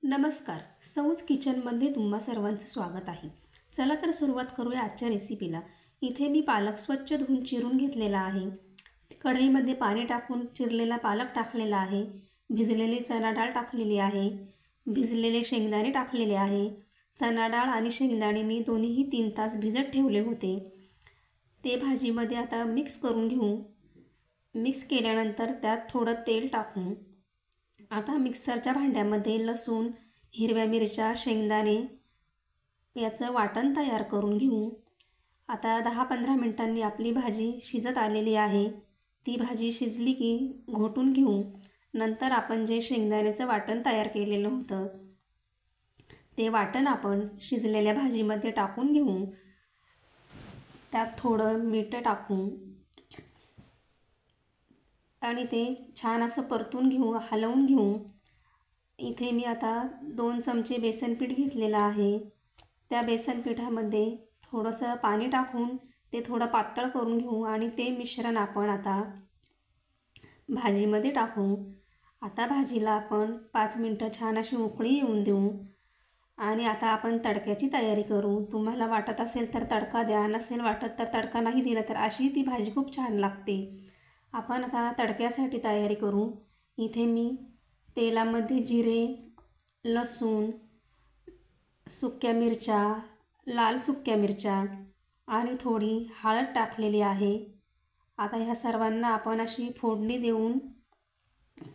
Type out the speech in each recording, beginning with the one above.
नमस्कार. सौज किचनमध्ये तुम्हा सर्वांचं स्वागत आहे. चला तर सुरुवात करूया आजच्या रेसिपीला. इथे मी पालक स्वच्छ धुवून चिरून घेतलेला आहे. कढईमध्ये पाणी टाकून चिरलेला पालक टाकलेला आहे. भिजलेली चणा डाळ टाकलेली आहे. भिजलेले शेंगदाणे टाकलेले आहे. चणा डाळ आणि शेंगदाणे मी दोन्हीही 3 तास भिजत ठेवले होते. ते भाजीमध्ये आता मिक्स करून घेऊ. मिक्स केल्यानंतर त्यात थोडं तेल टाकून आता मिक्सरच्या भांड्यामध्ये लसूण, हिरव्या मिरच्या, शेंगदाणे याचं वाटण तयार करून घेऊ. आता 10-15 मिनिटांनी आपली भाजी शिजत आलेली आहे. ती भाजी शिजली की घोटून घेऊ. नंतर आपण जे शेंगदाण्याचं वाटण तयार केलेलं होतं ते वाटण आपण शिजलेल्या भाजीमध्ये टाकून घेऊ. त्यात थोडं मीठ टाकू आणि ते छान असं परतून घेऊ, हलवून घेऊ. इथे मी आता 2 चमचे बेसन पीठ घेतलेलं आहे. त्या बेसन पिठामध्ये थोडंसं पाणी टाकून ते थोडं पातळ करून घेऊ आणि ते मिश्रण आपण आता भाजीमध्ये टाकू. आता भाजीला आपण 5 मिनटं छान अशी उकळी येऊन देऊ आणि आता आपण तडक्याची तयारी करू. तुम्हाला वाटत असेल तर तडका द्या, नसेल वाटत तर तडका नाही दिला तर अशी ती भाजी खूप छान लागते. आपण आता तडक्यासाठी तयारी करू. इथे मी तेलामध्ये जिरे, लसूण, सुक्या मिरच्या, लाल सुक्या मिरच्या आणि थोडी हळद टाकलेली आहे. आता ह्या सर्वांना आपण अशी फोडणी देऊन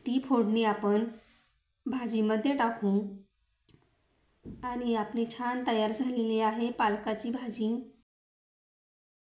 ती फोडणी आपण भाजीमध्ये टाकू आणि आपली छान तयार झालेली आहे पालकाची भाजी.